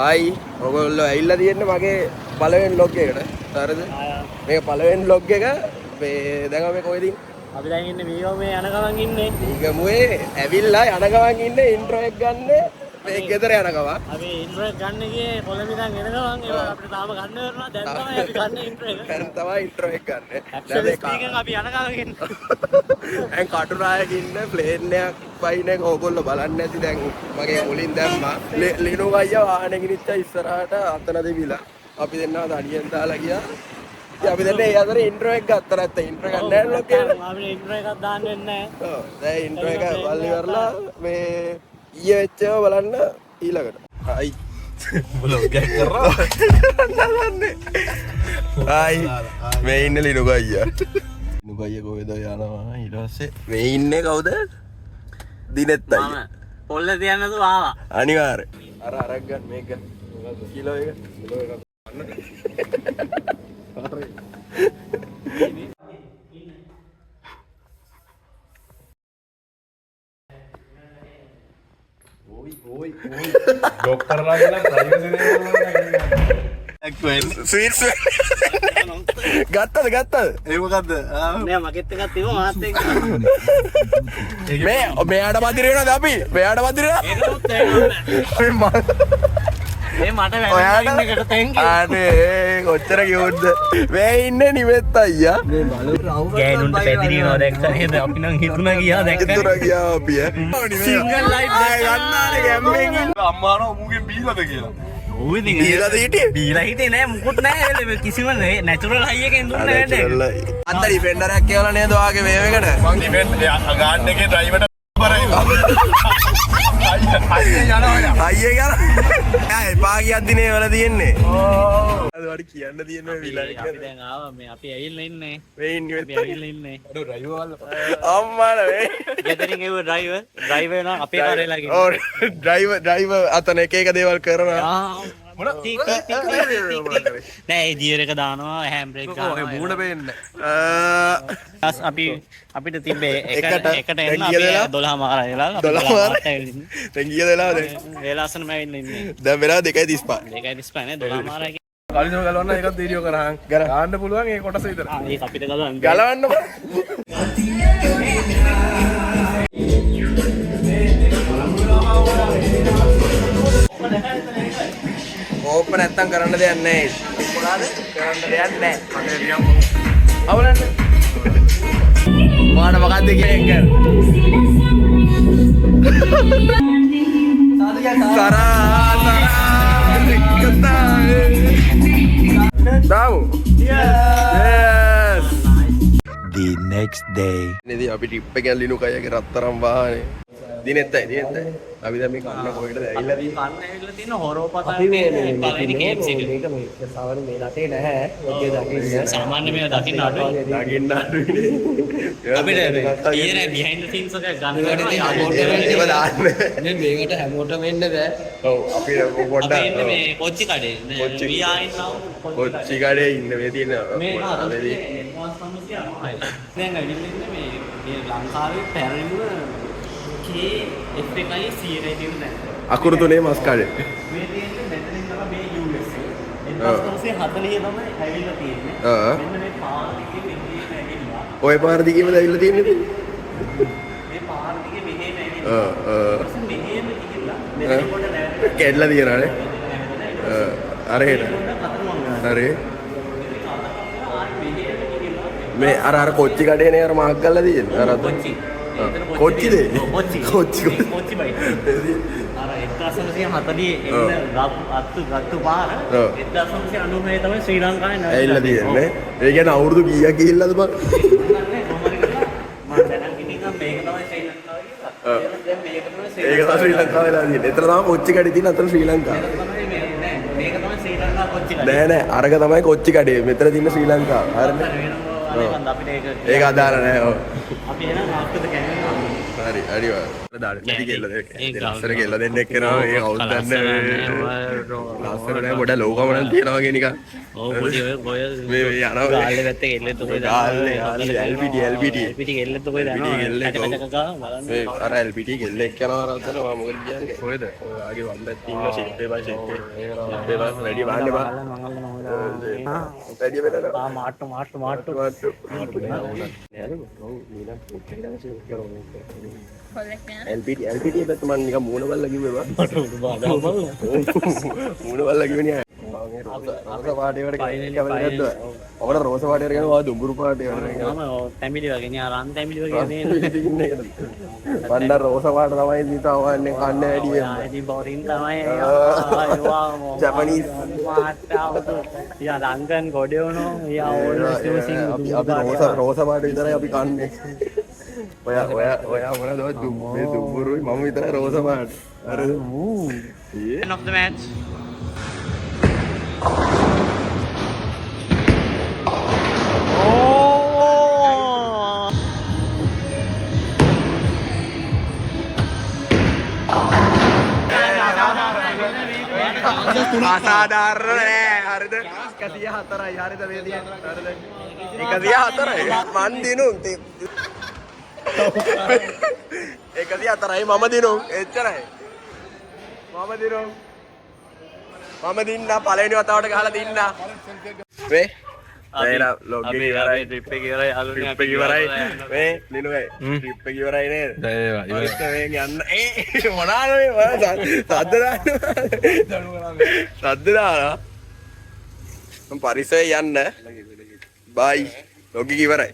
හයි ඔයගොල්ලෝ ඇවිල්ලා තියෙන්නේ මගේ පළවෙනි vlog එකට. හරිද? මේක පළවෙනි vlog එක. මේ දැන් අපි කොහෙද ඉන්නේ? අපි දැන් ඉන්නේ මීගමුවේ යන ගමන් ඉන්නේ. මීගමුවේ ඇවිල්ලා යන ගමන් ඉන්නේ ඉන්ට්‍රෝ එක ගන්න මේ ගෙදර යන ගමන්. අපි ඉන්ට්‍රෝ එක ගන්න ගියේ කොළඹින් එන ගමන් ඒක අපිට තාම ගන්න වෙනවා. දැන් තමයි අපි ගන්න ඉන්ට්‍රෝ එක. දැන් තමයි ඉන්ට්‍රෝ එක ගන්න. දැන් ස්පීකර් අපි යන ගමන් ඉන්නේ. දැන් කටුනායක ඉන්න ප්ලේන් එකක් වයින් එක ඕගොල්ලෝ බලන්නේ නැති දැන් මගේ මුලින් දැම්මා. ලිනු අයියා වාහනේ ගිනිච්ච ඉස්සරහට අතන දෙවිලා. අපි දෙන්නා තනියෙන් දාලා ගියා. අපි දැන් ඒ අතරේ ඉන්ට්‍රෝ එක ගත්තා නැත්නම් ඉන්ට්‍රෝ එකක් නැහැ ලොක් එක. අපිට ඉන්ට්‍රෝ එකක් දාන්න වෙන්නේ නැහැ. ඔව් දැන් ඉන්ට්‍රෝ එක වල්ලි වරලා මේ ඊයේ වෙච්චව බලන්න ඊළඟට. හයි බ්ලොග් එක කරා. නෑ. හයි මේ ඉන්නේ ලිනු අයියා. ලිනු අයියා කොහෙද යනවා ඊට පස්සේ මේ ඉන්නේ කවුද? දිනෙත් අයියා. පොල්ල තියන්න තු ආවා. අනිවාර්ය. අරක් ගන්න මේක ගන්න. කිලෝ එක. කිලෝ එකක් ගන්න. Oi. Dokter lagi lah, privasi sweet ගත්තද ඒ මොකද්ද නෑ මගෙත් එකක් තිබ්බා මාත් එක්ක මෙයාට පදිර වෙනවද අපි මෙයාට පදිර ඒකත් තේරෙන්නේ මේ මට ඔයාට වැරදි එකට thank you අනේ කොච්චර කිව්වද මේ ඉන්නේ නිවෙත් අයියා ගෑනුන්ට පැතිරිනවා දැක්කා නේද අපි නම් හිතුණා ගියා දැක්කා ඉතුරු ගියා අපි සිංගල් ලයිට් ගන්නානේ ගැම්මෙන් අම්මානෝ මුගෙන් බීලාද කියලා. ඌ ඉතින් බීලාද හිටියේ බීලා හිටියේ නෑ මුකුත් නෑ කිසිම නැචරල් හයි එකෙන් දුන්නේ නෑ අන්න ඩිෆෙන්ඩර් එකක් කියලා නේද ඔයාගේ මේ එකට මං ඩිෆෙන්ඩ් ගාඩ් එකේ ඩ්‍රයිවර්ට බරයි. අයියේ ගාන ආ එපා කියද්දි නේ වල තියෙන්නේ අද වඩ කියන්න තියෙන්නේ විලා එක අපි දැන් ආවා මේ අපි ඇවිල්ලා ඉන්නේ මේ ඉන්නේ අපි ඇවිල්ලා ඉන්නේ ඩ්‍රයිවර් වල අම්මාල මේ ගෙදරින් එව ඩ්‍රයිවර් නා අපේ කාරේලා ගිහින් ඔව් ඩ්‍රයිවර් අතන එක දේවල් කරනවා මොන ටික් නෑ ඒ ගියර් එක දානවා හැම් බ්‍රේක් ගන්නවා ඔය මූණ පේන්නේ අපිට තිබ්බේ එකට එන්න අපි 12 මාර වෙලා 12 මාර දැන් ගිය වෙලාවද ඒ ලස්සනම ඇවිල්ලා ඉන්නේ දැන් වෙලාව 2:35 2:35 නේ 12 මාරයි කලින් ගලවන්න එකක් වීඩියෝ කරහන්. ගන්න පුළුවන් ඒ කොටස විතර. ඒක අපිට ගලවන්න ගලවන්න ඕපන් නැත්තම් කරන්න දෙයක් නැහැ. මොනවාද? කරන්න දෙයක් නැහැ. මට නිකන් අවලන්න. මොනවාද මොකද්ද කියන්නේ? Tahu? Yes. The next day. Ini අපි ට්‍රිප් එක ලිනු කයගේ රත්තරන් වාහනේ. දිනෙත් අපි දැන් මේ කන්න කොහෙටද ඇවිල්ලා කන්න ඇවිල්ලා තියෙන හොරෝපතා පළවෙනි කේප්ස් එක. මේක මේ සවර මේ රටේ නැහැ. ඔය දකින්න සාමාන්‍ය මේවා දකින්න අඩුයි. දකින්න අඩුයිනේ. අපිට ඊයේ behind the scenes එක ගන්න ඒව දාන්න. නේ මේකට හැමෝටම එන්න බෑ. ඔව් අපිට අපි පොඩ්ඩක් ඉන්නේ මේ කොච්චි කඩේ. කොච්චි. we are in now කොච්චි කඩේ ඉන්න මේ තියෙන මේ ආදේ එන්වාස් සම්මුතිය අනෝයි. දැන් ඇවිල්ලා ඉන්නේ මේ ලංකාවේ පැරණිම KF එකයි C එකයි තියෙන දැන්. අකුරු තුනේ මස් කඩේ. මේ තියෙන්නේ මෙතනින් තමයි මේ USA. 1940 තමයි ඇවිල්ලා තියෙන්නේ. මෙන්න මේ පාර දිගේ මෙහෙම ඇවිල්ලා. ඔය පාර දිගේම ඇවිල්ලා තියෙන්නේ. මේ පාර දිගේ මෙහෙම ඇවිල්ලා. මෙහෙම ගිහිල්ලා මෙතන කොට නැවතුණා. කැඩලා තියනවානේ. අර හෙට. හරි. මේ අර කොච්චි කඩේනේ අර මාක් ගල්ලා තියෙන්නේ. අර කොච්චි. කොච්චිද? කොච්චි බයි. අර 1940 එන්න ගත්තු පාර 1999 තමයි ශ්‍රී ලංකාවේ නැවතුණා. ඇවිල්ලා තියෙන්නේ. ඒ කියන්නේ අවුරුදු කීයක් ගිහිල්ලාද බං? මම දැනන් ඉතින් මේක තමයි ශ්‍රී ලංකාව කියලා. දැන් මේක තමයි ඒක තමයි ශ්‍රී ලංකාව වෙලා තියෙන්නේ. එතන තමයි කොච්චි කඩේ තියෙන අතන ශ්‍රී ලංකාව. මේක තමයි ශ්‍රී ලංකාව කොච්චි කඩේ. නෑ අරක තමයි කොච්චි කඩේ. මෙතන තියෙන ශ්‍රී ලංකාව. හරිනේ. අනේ මන්ද අපිට ඒක අදාළ නැහැ. ඔව්. අපි එන ආස්කත කැමරේ හරි හරි දාන්න නැති කෙල්ල දෙන්න. ලස්සන කෙල්ල දෙන්නෙක් කරනවා. ඒ කවුද දන්නේ. ලස්සන නෑ පොඩ ලෝකම නම් තියනවා වගේ නිකන්. ඔව් පොඩි ඔය මේ යනවා. ගාල්ලේ පැත්තේ කෙල්ලෙත් ඔය ගාල්ලේ LPT පිටි කෙල්ලෙත් ඔය දානවා මේ අර LPT කෙල්ලෙක් යනවා රස්සනවා මොකද කියන්නේ කොහෙද ඔය ආගේ වම්බැත් ඉන්න ෂේප් එක ෂේප් එක වැඩි වහන්න බා වැඩි වෙලා මාට්ටු LPT පැත්ත මම නිකන් මූණ බලලා කිව්වේ බා මූණ බලලා කිව්වේ නෑ රෝස පාටේකට කැමති ඔකට රෝස පාටේට කියනවා දුඹුරු පාටේට තැමිලි වගේ නේ අර අන් තැමිලි වගේ නේ මන්ද රෝස පාට තමයි හිතවන්නේ කන්න වැඩි ඉතින් බෝරින් තමයි ජපනීස් යා ලංකන් ගොඩේවනෝ යා ඕල්මෝස්ට් යූසින් අපි රෝස පාට විතරයි අපි කන්නේ ඔයා මොනවද මේ දුඹුරුයි මම විතරයි රෝස පාට හරිද end of the match අසාධාරණ නෑ හරිද 104යි හරිද මේ තියෙන්නේ හරිද 104යි මන් දිනු 104යි මම දිනු එච්චරයි මම දින්න පළවෙනි වතාවට ගහලා දින්න වේ මේලා ලොග් එක ඉවරයි ට්‍රිප් එක ඉවරයි අලුත් ට්‍රිප් එක ඉවරයි මේ ලිනුගේ ට්‍රිප් එක ඉවරයි නේද ඒවා මේ යන්න මොනවාද මේ සද්ද දානවා මම පරිසරේ යන්න බයි ලොග් එක ඉවරයි